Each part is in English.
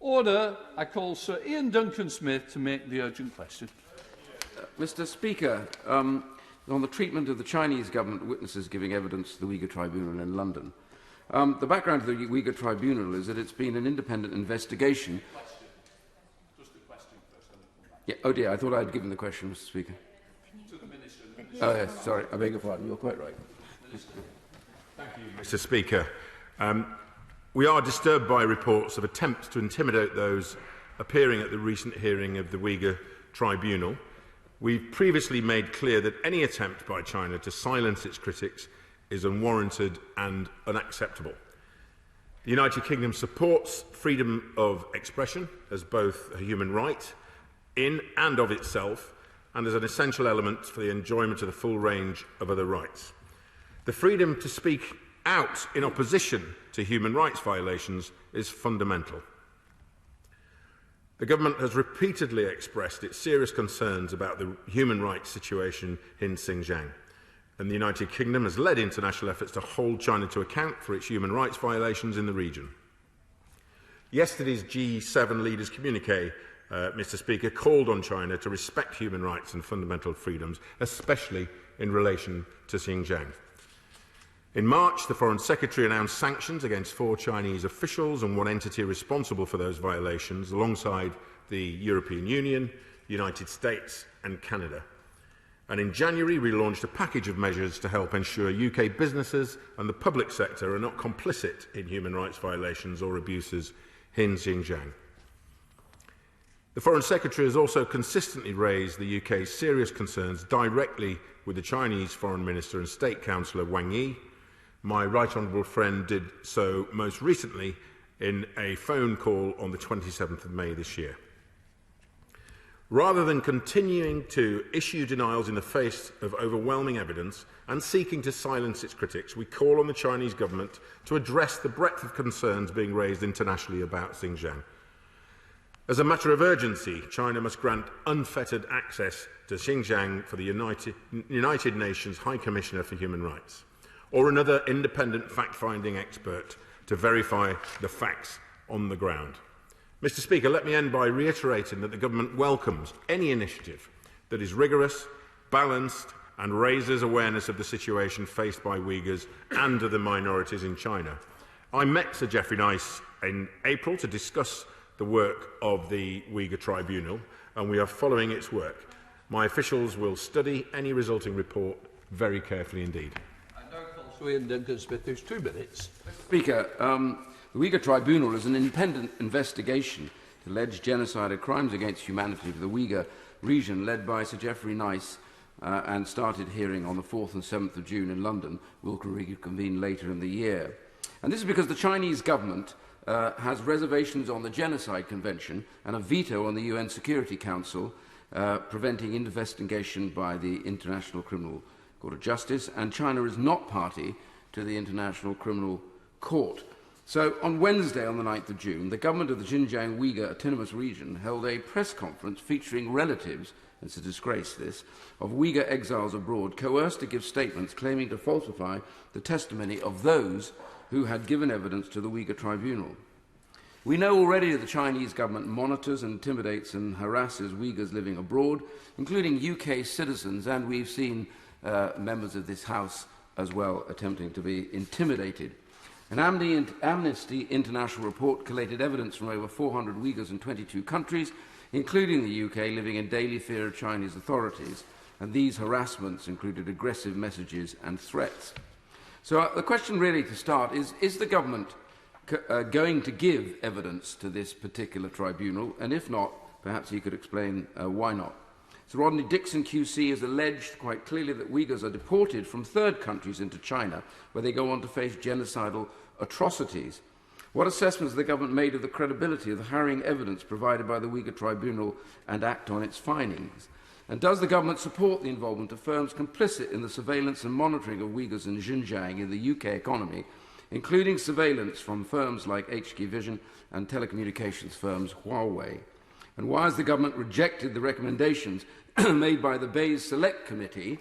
Order. I call Sir Iain Duncan Smith to make the urgent question. Mr. Speaker, on the treatment of the Chinese government witnesses giving evidence to the Uyghur Tribunal in London. The background of the Uyghur Tribunal is that it's been an independent investigation. Just the question first. Yeah, oh dear, I thought I'd given the question, Mr. Speaker. To the Minister. Oh yes, sorry, I beg your pardon. You're quite right. Thank you, Mr. Speaker. We are disturbed by reports of attempts to intimidate those appearing at the recent hearing of the Uyghur Tribunal. We've previously made clear that any attempt by China to silence its critics is unwarranted and unacceptable. The United Kingdom supports freedom of expression as both a human right in and of itself, and as an essential element for the enjoyment of the full range of other rights. The freedom to speak out in opposition to human rights violations is fundamental. The government has repeatedly expressed its serious concerns about the human rights situation in Xinjiang, and the United Kingdom has led international efforts to hold China to account for its human rights violations in the region. Yesterday's G7 leaders' communiqué, Mr. Speaker, called on China to respect human rights and fundamental freedoms, especially in relation to Xinjiang. In March, the Foreign Secretary announced sanctions against 4 Chinese officials and 1 entity responsible for those violations, alongside the European Union, the United States and Canada. And in January, we launched a package of measures to help ensure UK businesses and the public sector are not complicit in human rights violations or abuses in Xinjiang. The Foreign Secretary has also consistently raised the UK's serious concerns directly with the Chinese Foreign Minister and State Councillor Wang Yi. My right honourable friend did so most recently in a phone call on the 27th of May this year. Rather than continuing to issue denials in the face of overwhelming evidence and seeking to silence its critics, we call on the Chinese government to address the breadth of concerns being raised internationally about Xinjiang. As a matter of urgency, China must grant unfettered access to Xinjiang for the United Nations High Commissioner for Human Rights, or another independent fact-finding expert to verify the facts on the ground. Mr. Speaker, let me end by reiterating that the government welcomes any initiative that is rigorous, balanced and raises awareness of the situation faced by Uyghurs and other minorities in China. I met Sir Geoffrey Nice in April to discuss the work of the Uyghur Tribunal, and we are following its work. My officials will study any resulting report very carefully indeed. Iain Duncan Smith, there's 2 minutes. Speaker, the Uyghur Tribunal is an independent investigation to alleged genocidal crimes against humanity for the Uyghur region, led by Sir Geoffrey Nice, and started hearing on the 4th and 7th of June in London, will reconvene later in the year. And this is because the Chinese government has reservations on the Genocide Convention and a veto on the UN Security Council, preventing investigation by the International Criminal Court of Justice, and China is not party to the International Criminal Court. So, on Wednesday, on the 9th of June, the government of the Xinjiang Uyghur Autonomous Region held a press conference featuring relatives, and it's a disgrace this, of Uyghur exiles abroad, coerced to give statements claiming to falsify the testimony of those who had given evidence to the Uyghur Tribunal. We know already that the Chinese government monitors, intimidates and harasses Uyghurs living abroad, including UK citizens, and we've seen members of this House as well attempting to be intimidated. An Amnesty International report collated evidence from over 400 Uyghurs in 22 countries, including the UK, living in daily fear of Chinese authorities, and these harassments included aggressive messages and threats. So the question really to start is the government going to give evidence to this particular tribunal, and if not, perhaps you could explain why not. Sir Rodney Dixon QC has alleged quite clearly that Uyghurs are deported from 3rd countries into China, where they go on to face genocidal atrocities. What assessments has the government made of the credibility of the harrowing evidence provided by the Uyghur Tribunal and act on its findings? And does the government support the involvement of firms complicit in the surveillance and monitoring of Uyghurs in Xinjiang in the UK economy, including surveillance from firms like HK Vision and telecommunications firms Huawei? And why has the government rejected the recommendations made by the Beige Select Committee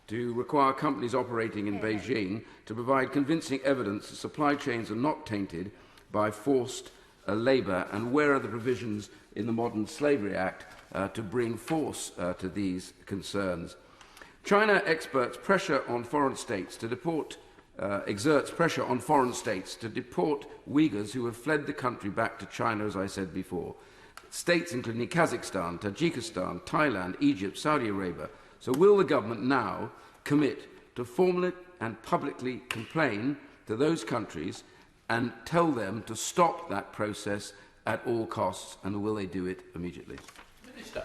to require companies operating in Beijing to provide convincing evidence that supply chains are not tainted by forced labour, and where are the provisions in the Modern Slavery Act to bring force to these concerns? China exerts pressure on foreign states to deport Uyghurs who have fled the country back to China, as I said before. States including Kazakhstan, Tajikistan, Thailand, Egypt, Saudi Arabia. So will the government now commit to formally and publicly complain to those countries and tell them to stop that process at all costs, and will they do it immediately? Minister.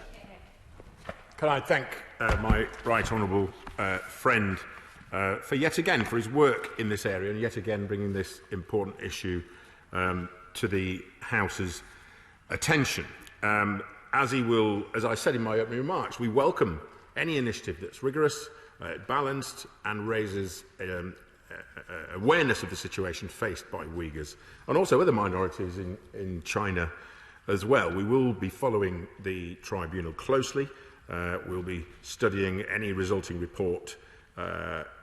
Can I thank my right honourable friend for his work in this area and yet again bringing this important issue to the House's attention. As I said in my opening remarks, we welcome any initiative that's rigorous, balanced and raises awareness of the situation faced by Uyghurs and also other minorities in China as well. We will be following the tribunal closely. We'll be studying any resulting report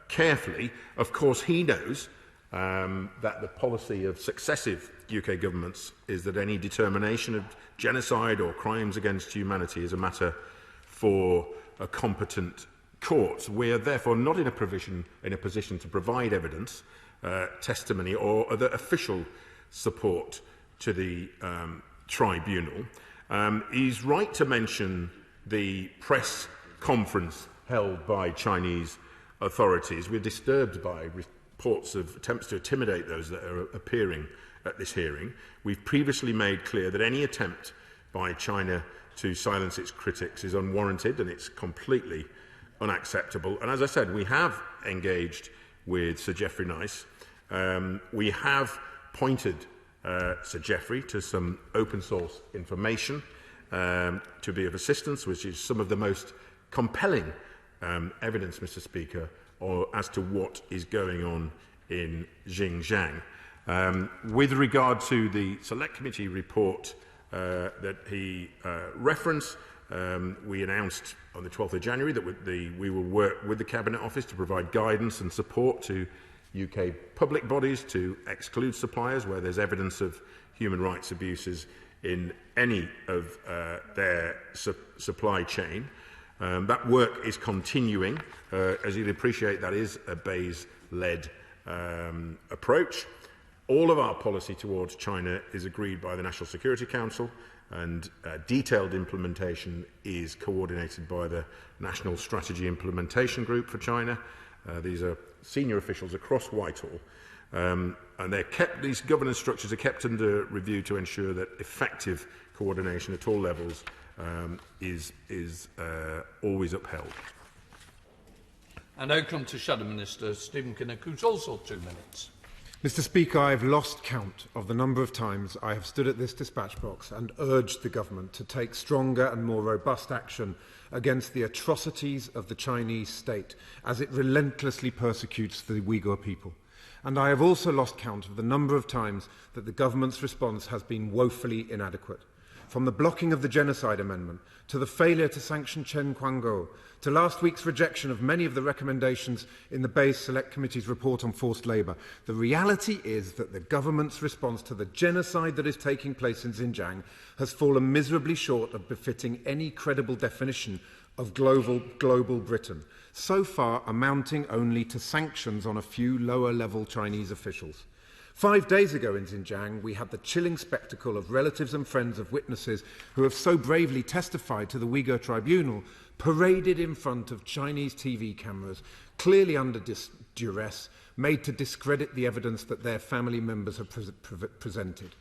carefully. Of course, he knows that the policy of successive UK governments is that any determination of genocide or crimes against humanity is a matter for a competent court. We are therefore not in a position to provide evidence, testimony or other official support to the tribunal. He's right to mention the press conference held by Chinese authorities. We're disturbed by reports of attempts to intimidate those that are appearing at this hearing. We've previously made clear that any attempt by China to silence its critics is unwarranted and it's completely unacceptable. And as I said, we have engaged with Sir Geoffrey Nice. We have pointed Sir Geoffrey to some open source information to be of assistance, which is some of the most compelling evidence, Mr. Speaker, as to what is going on in Xinjiang. With regard to the Select Committee report that he referenced, we announced on the 12th of January that we will work with the Cabinet Office to provide guidance and support to UK public bodies to exclude suppliers where there's evidence of human rights abuses in any of their supply chain. That work is continuing. As you'd appreciate, that is a Bayes-led approach. All of our policy towards China is agreed by the National Security Council, and detailed implementation is coordinated by the National Strategy Implementation Group for China. These are senior officials across Whitehall, and these governance structures are kept under review to ensure that effective coordination at all levels is always upheld. And now come to Shadow Minister Stephen Kinnock, who's also 2 minutes. Mr. Speaker, I have lost count of the number of times I have stood at this dispatch box and urged the government to take stronger and more robust action against the atrocities of the Chinese state as it relentlessly persecutes the Uyghur people. And I have also lost count of the number of times that the government's response has been woefully inadequate. From the blocking of the Genocide Amendment, to the failure to sanction Chen Quango, to last week's rejection of many of the recommendations in the Bayes Select Committee's report on forced labour, the reality is that the government's response to the genocide that is taking place in Xinjiang has fallen miserably short of befitting any credible definition of global Britain, so far amounting only to sanctions on a few lower-level Chinese officials. 5 days ago in Xinjiang, we had the chilling spectacle of relatives and friends of witnesses who have so bravely testified to the Uyghur Tribunal, paraded in front of Chinese TV cameras, clearly under duress, made to discredit the evidence that their family members have presented.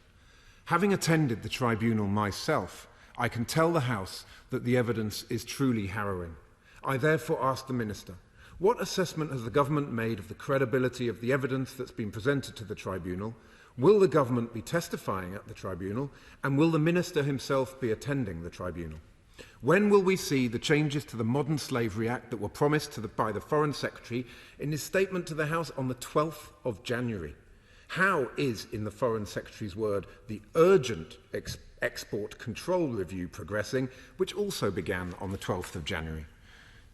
Having attended the tribunal myself, I can tell the House that the evidence is truly harrowing. I therefore ask the Minister, what assessment has the government made of the credibility of the evidence that's been presented to the tribunal? Will the government be testifying at the tribunal? And will the Minister himself be attending the tribunal? When will we see the changes to the Modern Slavery Act that were promised by the Foreign Secretary in his statement to the House on the 12th of January? How is, in the Foreign Secretary's word, the urgent export control review progressing, which also began on the 12th of January?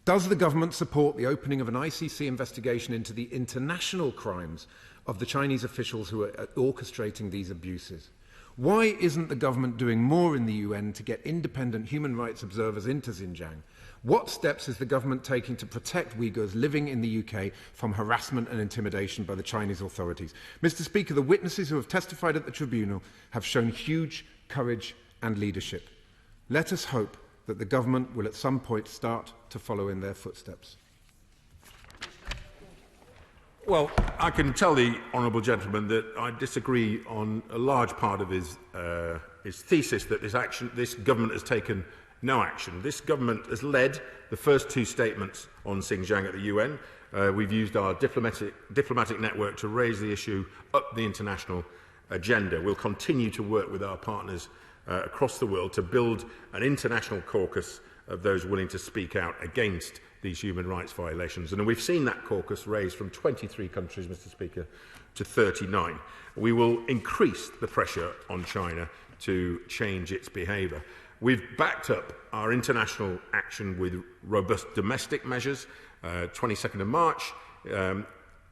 Does the government support the opening of an ICC investigation into the international crimes of the Chinese officials who are orchestrating these abuses? Why isn't the government doing more in the UN to get independent human rights observers into Xinjiang? What steps is the government taking to protect Uyghurs living in the UK from harassment and intimidation by the Chinese authorities? Mr. Speaker, the witnesses who have testified at the tribunal have shown huge courage and leadership. Let us hope that the government will at some point start to follow in their footsteps. Well, I can tell the honourable gentleman that I disagree on a large part of his thesis that this government has taken no action. This government has led the first two statements on Xinjiang at the UN. We've used our diplomatic network to raise the issue up the international agenda. We'll continue to work with our partners across the world to build an international caucus of those willing to speak out against these human rights violations. And we've seen that caucus raised from 23 countries, Mr. Speaker, to 39. We will increase the pressure on China to change its behaviour. We've backed up our international action with robust domestic measures. 22nd of March,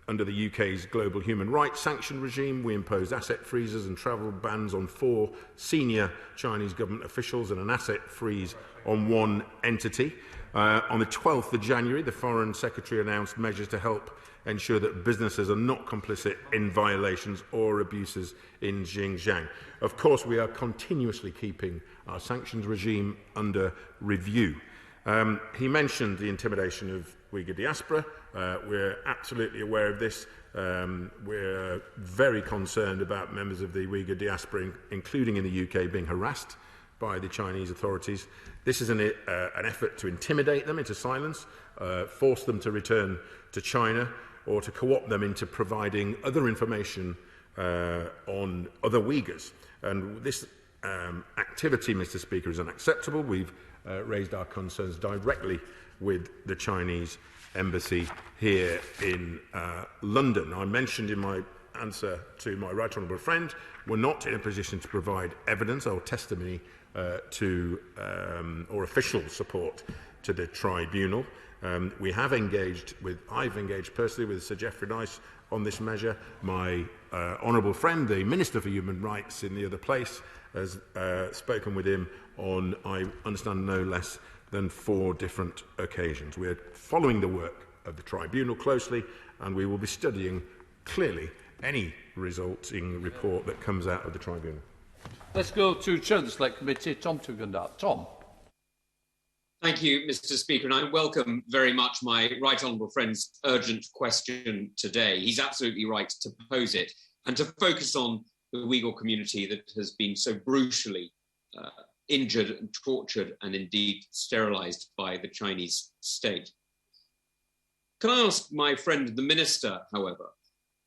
under the UK's global human rights sanction regime, we imposed asset freezes and travel bans on 4 senior Chinese government officials and an asset freeze on 1 entity. On the 12th of January, the Foreign Secretary announced measures to help ensure that businesses are not complicit in violations or abuses in Xinjiang. Of course, we are continuously keeping our sanctions regime under review. He mentioned the intimidation of Uyghur diaspora. We're absolutely aware of this. We're very concerned about members of the Uyghur diaspora, including in the UK, being harassed by the Chinese authorities. This is an effort to intimidate them into silence, force them to return to China, or to co-opt them into providing other information on other Uyghurs. And this activity, Mr. Speaker, is unacceptable. We've raised our concerns directly with the Chinese embassy here in London. I mentioned in my answer to my right honourable friend, we're not in a position to provide evidence or testimony or official support to the tribunal. I've engaged personally with Sir Geoffrey Nice on this measure. My honourable friend, the Minister for Human Rights in the other place, has spoken with him on, I understand, no less than 4 different occasions. We're following the work of the tribunal closely, and we will be studying clearly any resulting report that comes out of the tribunal. Let's go to Chair of the Select Committee, Tom Tugendhat. Tom. Thank you, Mr. Speaker, and I welcome very much my right honourable friend's urgent question today. He's absolutely right to pose it and to focus on the Uyghur community that has been so brutally injured and tortured and indeed sterilised by the Chinese state. Can I ask my friend, the Minister, however,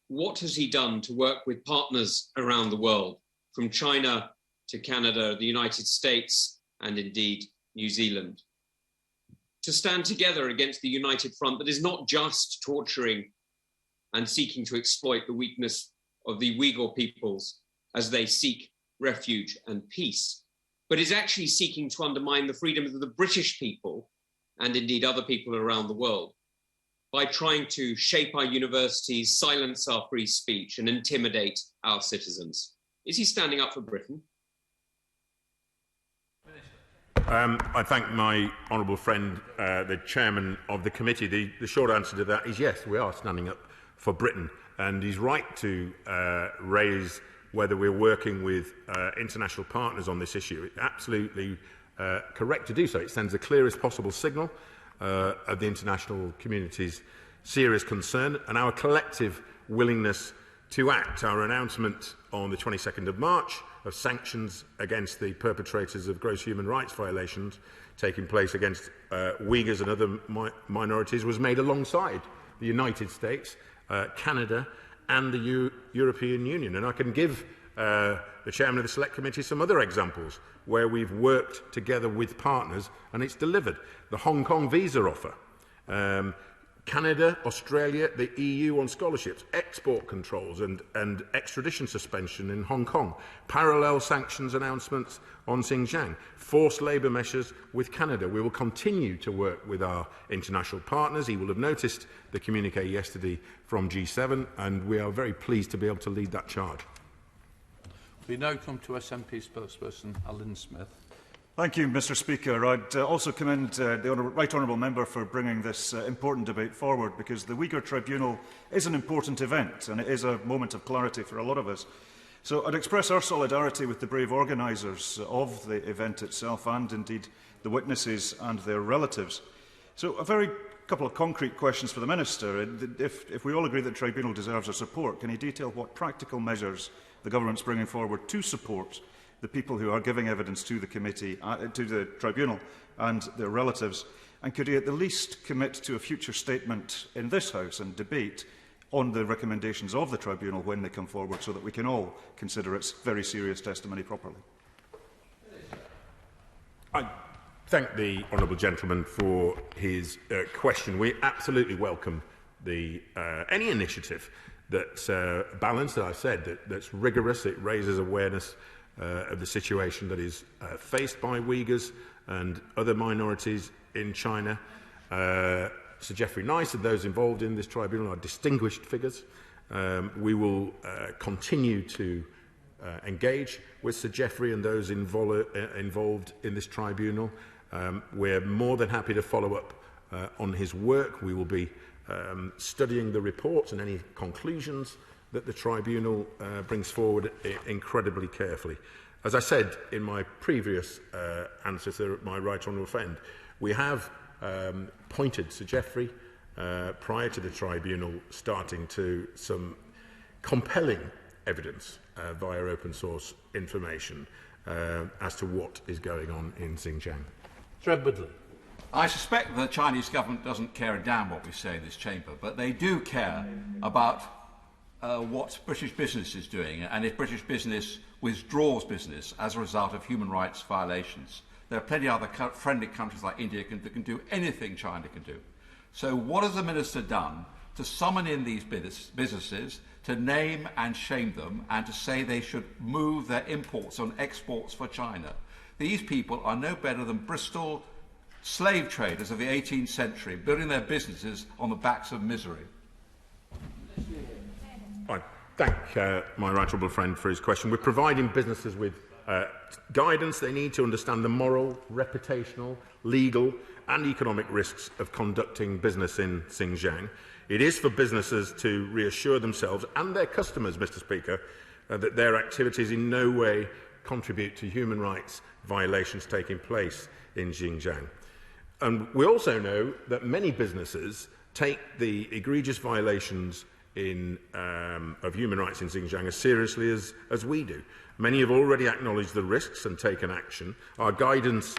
what has he done to work with partners around the world, from China to Canada, the United States, and indeed New Zealand, to stand together against the united front that is not just torturing and seeking to exploit the weakness of the Uyghur peoples as they seek refuge and peace, but is actually seeking to undermine the freedoms of the British people and indeed other people around the world by trying to shape our universities, silence our free speech and intimidate our citizens? Is he standing up for Britain? I thank my honourable friend, the chairman of the committee. The short answer to that is yes, we are standing up for Britain. And he's right to raise whether we're working with international partners on this issue. It's absolutely correct to do so. It sends the clearest possible signal of the international community's serious concern and our collective willingness to act. Our announcement on the 22nd of March of sanctions against the perpetrators of gross human rights violations taking place against Uyghurs and other minorities was made alongside the United States, Canada and the European Union. And I can give the chairman of the Select Committee some other examples where we've worked together with partners and it's delivered. The Hong Kong visa offer, Canada, Australia, the EU on scholarships, export controls and extradition suspension in Hong Kong, parallel sanctions announcements on Xinjiang, forced labour measures with Canada. We will continue to work with our international partners. He will have noticed the communiqué yesterday from G7, and we are very pleased to be able to lead that charge. We now come to SNP spokesperson Iain Smith. Thank you, Mr Speaker. I'd also commend the Right Honourable Member for bringing this important debate forward, because the Uyghur Tribunal is an important event and it is a moment of clarity for a lot of us. So I'd express our solidarity with the brave organisers of the event itself and indeed the witnesses and their relatives. So a very couple of concrete questions for the Minister. If we all agree that the Tribunal deserves our support, can he detail what practical measures the Government is bringing forward to support the people who are giving evidence to the committee, to the Tribunal and their relatives? And could he at the least commit to a future statement in this House and debate on the recommendations of the Tribunal when they come forward, so that we can all consider its very serious testimony properly? I thank the honourable gentleman for his question. We absolutely welcome any initiative that's balanced, as I've said, that's rigorous. It raises awareness of the situation that is faced by Uyghurs and other minorities in China. Sir Geoffrey Nice and those involved in this tribunal are distinguished figures. We will continue to engage with Sir Geoffrey and those involved in this tribunal. We're more than happy to follow up on his work. We will be studying the reports and any conclusions that the tribunal brings forward incredibly carefully. As I said in my previous answer to my right honourable friend, we have pointed Sir Geoffrey prior to the tribunal starting to some compelling evidence via open source information as to what is going on in Xinjiang. Trent Woodley. I suspect the Chinese government doesn't care a damn what we say in this chamber, but they do care about what British business is doing, and if British business withdraws business as a result of human rights violations. There are plenty of other friendly countries like India that can do anything China can do. So what has the Minister done to summon in these businesses, to name and shame them, and to say they should move their imports and exports for China? These people are no better than Bristol slave traders of the 18th century, building their businesses on the backs of misery. I thank my right honourable friend for his question. We're providing businesses with guidance they need to understand the moral, reputational, legal and economic risks of conducting business in Xinjiang. It is for businesses to reassure themselves and their customers, Mr Speaker, that their activities in no way contribute to human rights violations taking place in Xinjiang. And we also know that many businesses take the egregious violations of human rights in Xinjiang as seriously as we do. Many have already acknowledged the risks and taken action. Our guidance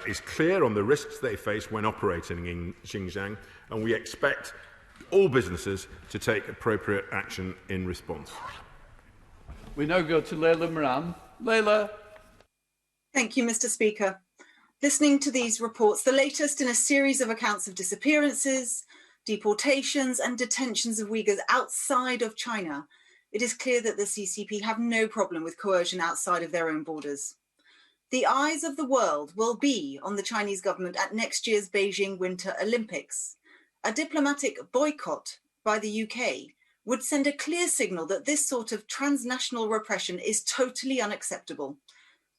is clear on the risks they face when operating in Xinjiang, and we expect all businesses to take appropriate action in response. We now go to Leila Moran. Leila. Thank you, Mr Speaker. Listening to these reports, the latest in a series of accounts of disappearances, deportations and detentions of Uyghurs outside of China, it is clear that the CCP have no problem with coercion outside of their own borders. The eyes of the world will be on the Chinese government at next year's Beijing Winter Olympics. A diplomatic boycott by the UK would send a clear signal that this sort of transnational repression is totally unacceptable.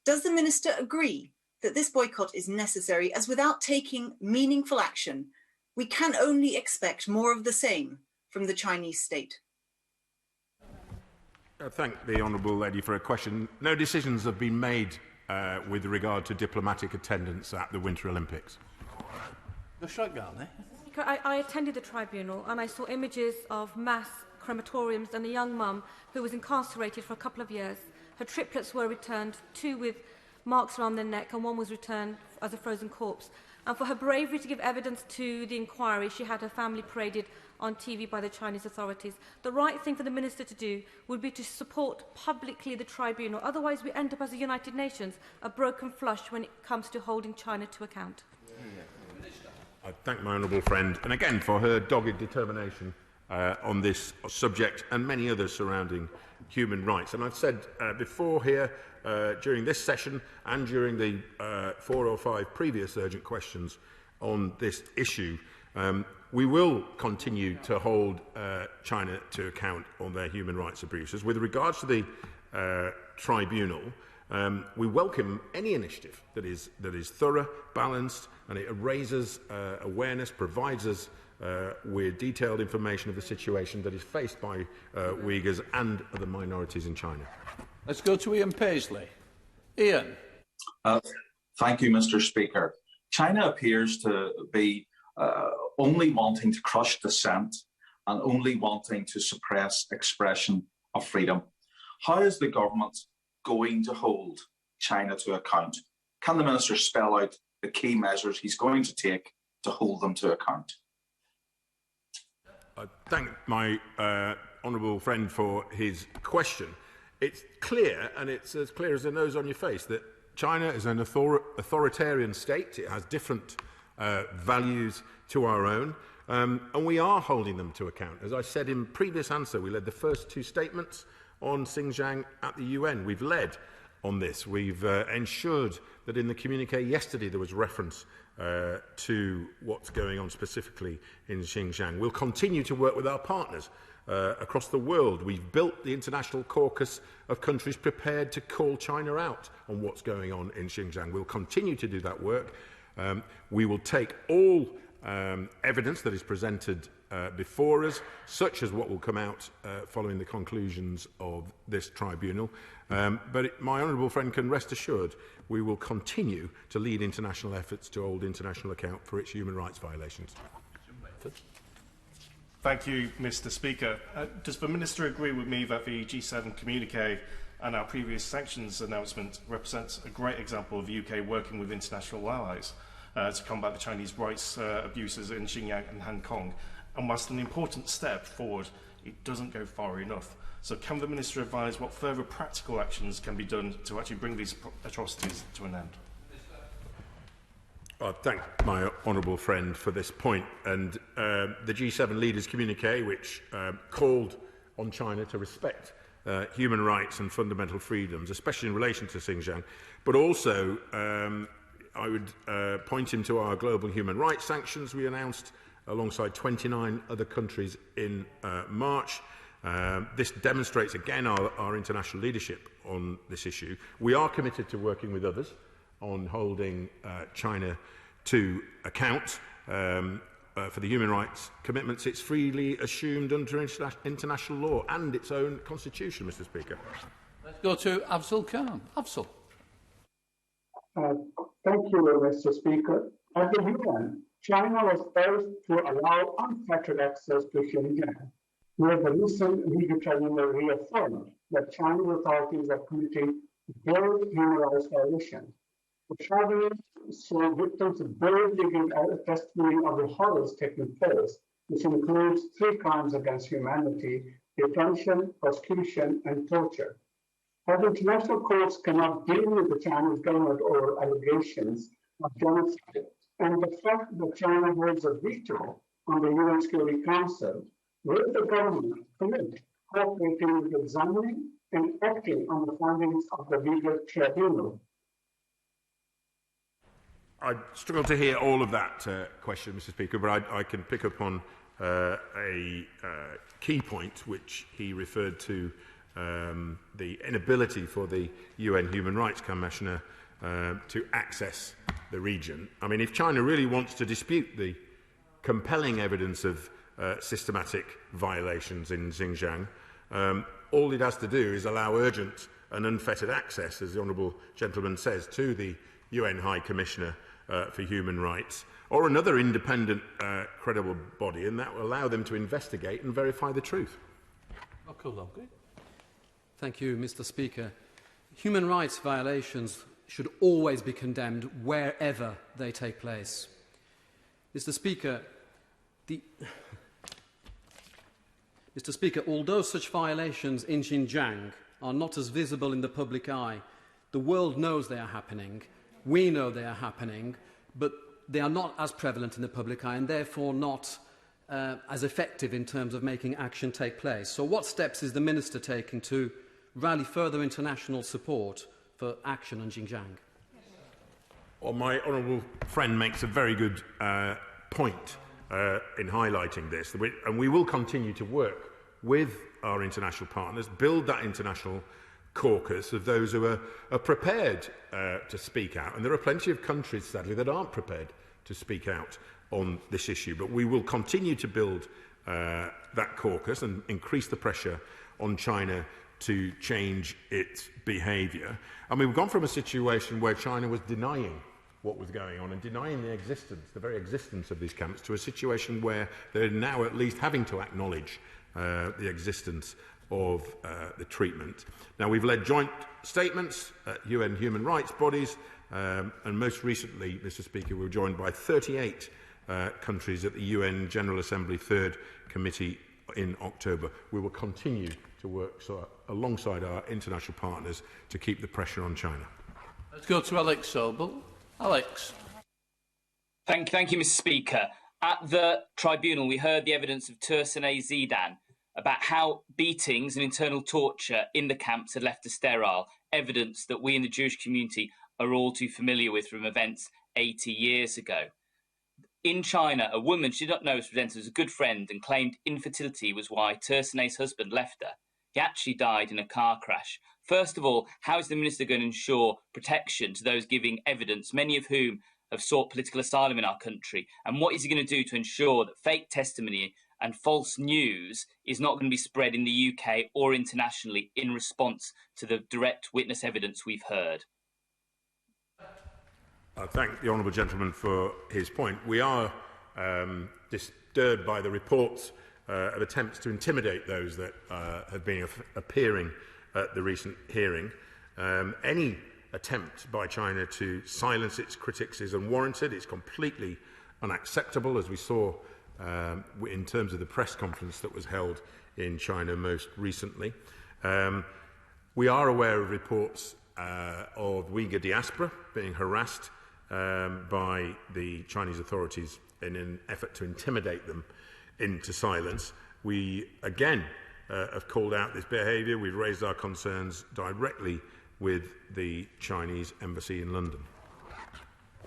Does the Minister agree that this boycott is necessary, as without taking meaningful action, we can only expect more of the same from the Chinese state? I thank the honourable lady for her question. No decisions have been made with regard to diplomatic attendance at the Winter Olympics. I attended the tribunal and I saw images of mass crematoriums and a young mum who was incarcerated for a couple of years. Her triplets were returned, 2 with marks around their neck and 1 was returned as a frozen corpse. And for her bravery to give evidence to the inquiry, she had her family paraded on TV by the Chinese authorities. The right thing for the Minister to do would be to support publicly the tribunal. Otherwise, we end up as the United Nations, a broken flush when it comes to holding China to account. I thank my honourable friend, and again for her dogged determination on this subject and many others surrounding human rights. And I've said before here, during this session and during the 4 or 5 previous urgent questions on this issue, we will continue to hold China to account on their human rights abuses. With regards to the tribunal, we welcome any initiative that is thorough, balanced, and it raises awareness, provides us with detailed information of the situation that is faced by Uyghurs and other minorities in China. Let's go to Ian Paisley. Ian. Thank you, Mr. Speaker. China appears to be only wanting to crush dissent and only wanting to suppress expression of freedom. How is the government going to hold China to account? Can the Minister spell out the key measures he's going to take to hold them to account? I thank my honourable friend for his question. It's clear, and it's as clear as the nose on your face, that China is an authoritarian state. It has different values to our own, and we are holding them to account. As I said in previous answer, we led the first two statements on Xinjiang at the UN. We've led on this. We've ensured that in the communique yesterday there was reference to what's going on specifically in Xinjiang. We'll continue to work with our partners across the world. We've built the international caucus of countries prepared to call China out on what's going on in Xinjiang. We'll continue to do that work. We will take all evidence that is presented before us, such as what will come out following the conclusions of this tribunal. But my honourable friend can rest assured we will continue to lead international efforts to hold international account for its human rights violations. Thank you, Mr. Speaker. Does the Minister agree with me that the G7 communique and our previous sanctions announcement represents a great example of the UK working with international allies to combat the Chinese rights abuses in Xinjiang and Hong Kong? And whilst an important step forward, it doesn't go far enough. So can the Minister advise what further practical actions can be done to actually bring these atrocities to an end? I thank my honourable friend for this point. And the G7 leaders' communique, which called on China to respect human rights and fundamental freedoms, especially in relation to Xinjiang, but also I would point him to our global human rights sanctions we announced alongside 29 other countries in March. This demonstrates again our international leadership on this issue. We are committed to working with others on holding China to account for the human rights commitments it's freely assumed under international law and its own constitution, Mr. Speaker. Let's go to Afzal Khan. Afzal. Thank you, Mr. Speaker. At the UN, China was urged to allow unfettered access to Xinjiang, where the recent Uyghur Tribunal reaffirmed that Chinese authorities are committing grave human rights violations. The tribunal saw victims boldly give testimony of the horrors taking place, which includes 3 crimes against humanity: detention, prosecution, and torture. As international courts cannot deal with the Chinese government over allegations of genocide, and the fact that China holds a veto on the UN Security Council, will the government commit cooperating with examining and acting on the findings of the Uyghur Tribunal? I struggle to hear all of that question, Mr. Speaker, but I can pick up on a key point which he referred to, the inability for the UN Human Rights Commissioner to access the region. I mean, if China really wants to dispute the compelling evidence of systematic violations in Xinjiang, all it has to do is allow urgent and unfettered access, as the Honourable Gentleman says, to the UN High Commissioner for Human Rights, or another independent, credible body, and that will allow them to investigate and verify the truth. Thank you, Mr. Speaker. Human rights violations should always be condemned wherever they take place. Mr. Speaker, although such violations in Xinjiang are not as visible in the public eye, the world knows they are happening. We know they are happening, but they are not as prevalent in the public eye and therefore not as effective in terms of making action take place. So what steps is the Minister taking to rally further international support for action on Xinjiang? Well, my honourable friend makes a very good point. in highlighting this. And we will continue to work with our international partners, build that international caucus of those who are prepared to speak out. And there are plenty of countries, sadly, that aren't prepared to speak out on this issue. But we will continue to build that caucus and increase the pressure on China to change its behaviour. I mean, we've gone from a situation where China was denying what was going on and denying the very existence of these camps, to a situation where they're now at least having to acknowledge the existence of the treatment. Now, we've led joint statements at UN human rights bodies, and most recently, Mr. Speaker, we were joined by 38 countries at the UN General Assembly Third Committee in October. We will continue to work alongside our international partners to keep the pressure on China. Let's go to Alex Sobel. Alex. Thank you, Mr. Speaker. At the tribunal, we heard the evidence of Tursunay Zidan about how beatings and internal torture in the camps had left her sterile, evidence that we in the Jewish community are all too familiar with from events 80 years ago. In China, a woman she did not know was presented as a good friend and claimed infertility was why Tursunay's husband left her. He actually died in a car crash. First of all, how is the Minister going to ensure protection to those giving evidence, many of whom have sought political asylum in our country? And what is he going to do to ensure that fake testimony and false news is not going to be spread in the UK or internationally in response to the direct witness evidence we've heard? I thank the honourable gentleman for his point. We are disturbed by the reports of attempts to intimidate those that have been appearing at the recent hearing. Any attempt by China to silence its critics is unwarranted. It's completely unacceptable, as we saw in terms of the press conference that was held in China most recently. We are aware of reports of Uyghur diaspora being harassed by the Chinese authorities in an effort to intimidate them into silence. We, again, have called out this behaviour. We've raised our concerns directly with the Chinese embassy in London.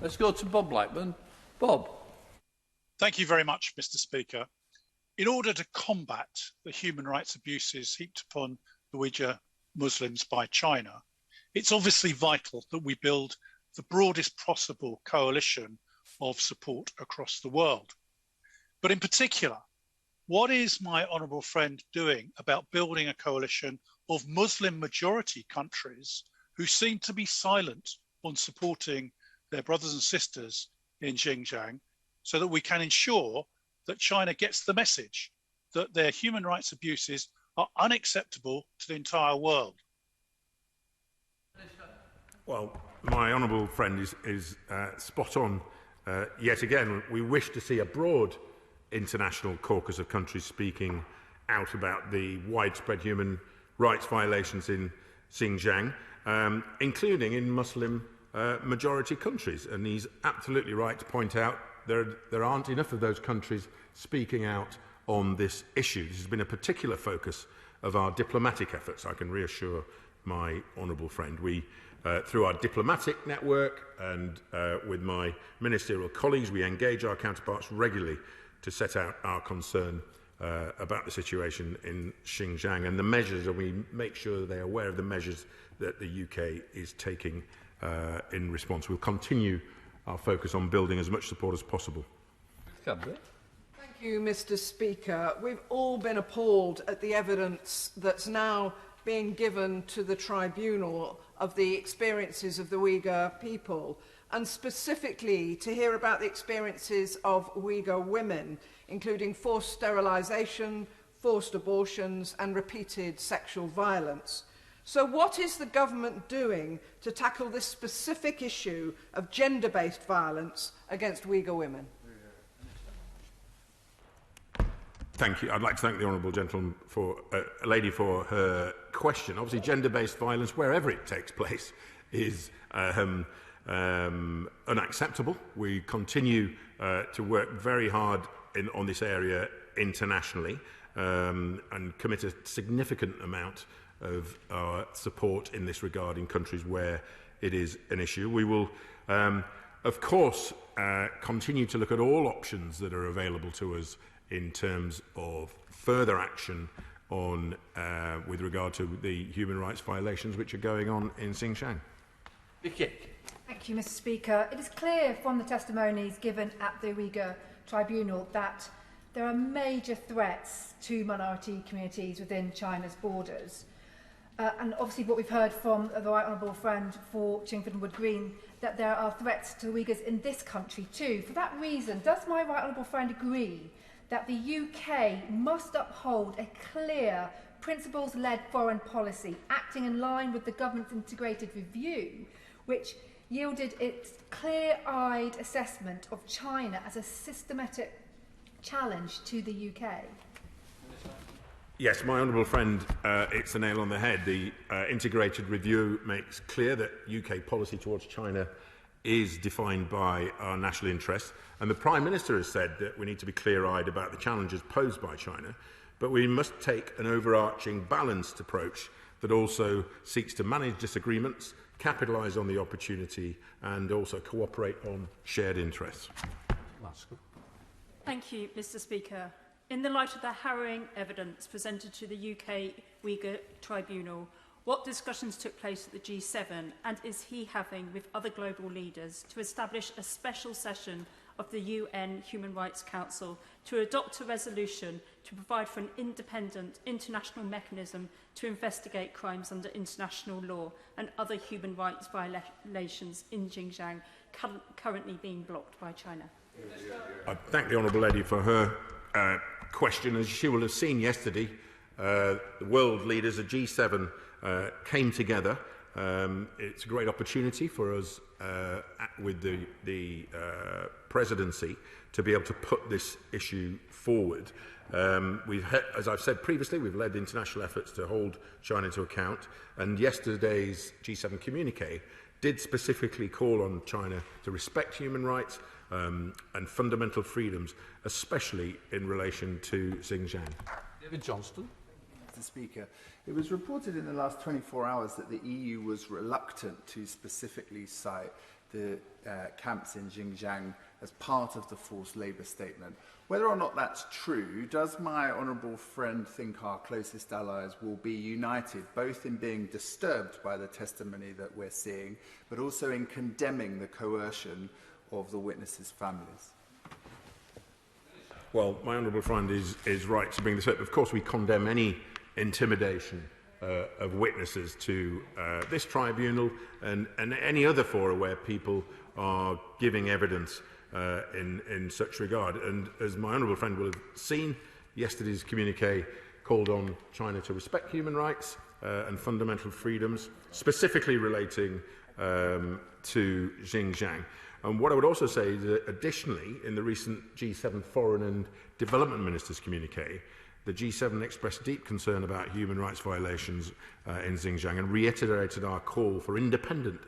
Let's go to Bob Blackburn. Bob. Thank you very much, Mr. Speaker. In order to combat the human rights abuses heaped upon the Uyghur Muslims by China, it's obviously vital that we build the broadest possible coalition of support across the world. But in particular, what is my honourable friend doing about building a coalition of Muslim majority countries who seem to be silent on supporting their brothers and sisters in Xinjiang, so that we can ensure that China gets the message that their human rights abuses are unacceptable to the entire world? Well, my honourable friend is spot on. Yet again, we wish to see a broad international caucus of countries speaking out about the widespread human rights violations in Xinjiang, including in Muslim majority countries. And he's absolutely right to point out there aren't enough of those countries speaking out on this issue. This has been a particular focus of our diplomatic efforts, I can reassure my honourable friend. We, through our diplomatic network and with my ministerial colleagues, we engage our counterparts regularly to set out our concern about the situation in Xinjiang and the measures, and we make sure that they're aware of the measures that the UK is taking in response. We'll continue our focus on building as much support as possible. Thank you, Mr. Speaker. We've all been appalled at the evidence that's now being given to the tribunal of the experiences of the Uyghur people, and specifically to hear about the experiences of Uyghur women, including forced sterilisation, forced abortions and repeated sexual violence. So what is the government doing to tackle this specific issue of gender-based violence against Uyghur women? Thank you. I'd like to thank the honourable gentleman lady for her question. Obviously, gender-based violence, wherever it takes place, is unacceptable. We continue to work very hard on this area internationally and commit a significant amount of our support in this regard in countries where it is an issue. We will of course, continue to look at all options that are available to us in terms of further action on, with regard to the human rights violations which are going on in Xinjiang. Vicky. Thank you, Mr. Speaker. It is clear from the testimonies given at the Uyghur Tribunal that there are major threats to minority communities within China's borders. And obviously what we've heard from the Right Honourable Friend for Chingford and Wood Green, that there are threats to Uyghurs in this country too. For that reason, does my Right Honourable Friend agree that the UK must uphold a clear, principles-led foreign policy, acting in line with the government's integrated review, which yielded its clear-eyed assessment of China as a systematic challenge to the UK? Yes, my honourable friend, it's the nail on the head. The integrated review makes clear that UK policy towards China is defined by our national interests, and the Prime Minister has said that we need to be clear-eyed about the challenges posed by China, but we must take an overarching, balanced approach that also seeks to manage disagreements, capitalise on the opportunity, and also cooperate on shared interests. Thank you, Mr. Speaker. In the light of the harrowing evidence presented to the UK Uyghur Tribunal, what discussions took place at the G7 and is he having with other global leaders to establish a special session of the UN Human Rights Council to adopt a resolution to provide for an independent international mechanism to investigate crimes under international law and other human rights violations in Xinjiang currently being blocked by China? I thank the honourable lady for her question. As she will have seen yesterday, the world leaders of G7 came together. It's a great opportunity for us with the presidency to be able to put this issue forward. As I've said previously, we've led international efforts to hold China to account, and yesterday's G7 communique did specifically call on China to respect human rights and fundamental freedoms, especially in relation to Xinjiang. David Johnston. Mr. Speaker, it was reported in the last 24 hours that the EU was reluctant to specifically cite the camps in Xinjiang as part of the forced labour statement. Whether or not that's true, does my honourable friend think our closest allies will be united, both in being disturbed by the testimony that we're seeing, but also in condemning the coercion of the witnesses' families? Well, my honourable friend is right to bring this up. Of course, we condemn any intimidation of witnesses to this tribunal and any other fora where people are giving evidence in such regard. And as my honourable friend will have seen, yesterday's communique called on China to respect human rights and fundamental freedoms, specifically relating to Xinjiang. And what I would also say is that additionally, in the recent G7 Foreign and Development Ministers communique, the G7 expressed deep concern about human rights violations in Xinjiang and reiterated our call for independent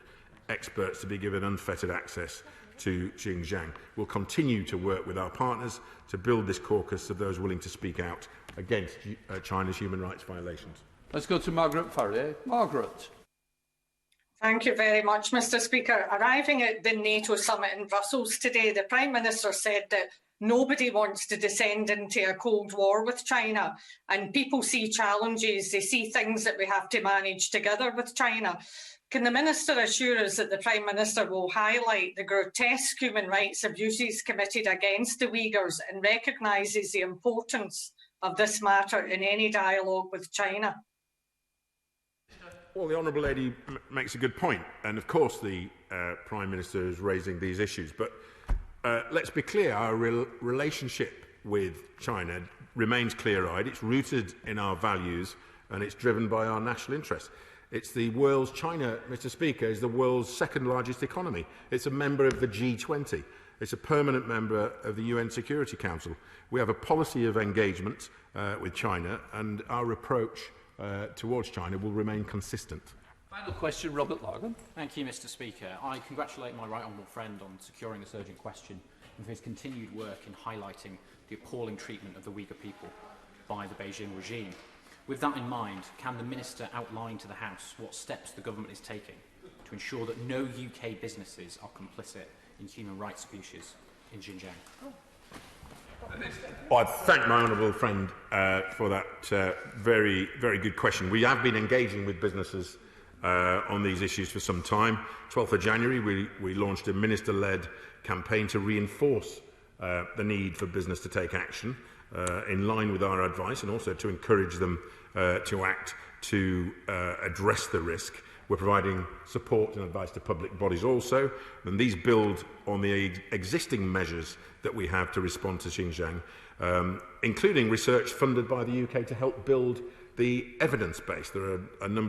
experts to be given unfettered access to Xinjiang. We'll continue to work with our partners to build this caucus of those willing to speak out against China's human rights violations. Let's go to Margaret Farrier. Margaret. Thank you very much, Mr. Speaker. Arriving at the NATO summit in Brussels today, the Prime Minister said that nobody wants to descend into a Cold War with China, and people see challenges, they see things that we have to manage together with China. Can the Minister assure us that the Prime Minister will highlight the grotesque human rights abuses committed against the Uyghurs and recognises the importance of this matter in any dialogue with China? Well, the honourable lady makes a good point, and of course the Prime Minister is raising these issues, but let's be clear, our relationship with China remains clear-eyed, it's rooted in our values, and it's driven by our national interests. It's the world's, China, Mr. Speaker, is the world's second largest economy. It's a member of the G20. It's a permanent member of the UN Security Council. We have a policy of engagement with China, and our approach towards China will remain consistent. Final question, Robert Largan. Thank you, Mr. Speaker. I congratulate my right honourable friend on securing this urgent question and for his continued work in highlighting the appalling treatment of the Uyghur people by the Beijing regime. With that in mind, can the Minister outline to the House what steps the government is taking to ensure that no UK businesses are complicit in human rights abuses in Xinjiang? Well, I thank my honourable friend for that very, very good question. We have been engaging with businesses on these issues for some time. 12th of January, we launched a minister-led campaign to reinforce the need for business to take action in line with our advice, and also to encourage them to act to address the risk. We're providing support and advice to public bodies also, and these build on the existing measures that we have to respond to Xinjiang, including research funded by the UK to help build the evidence base. There are a number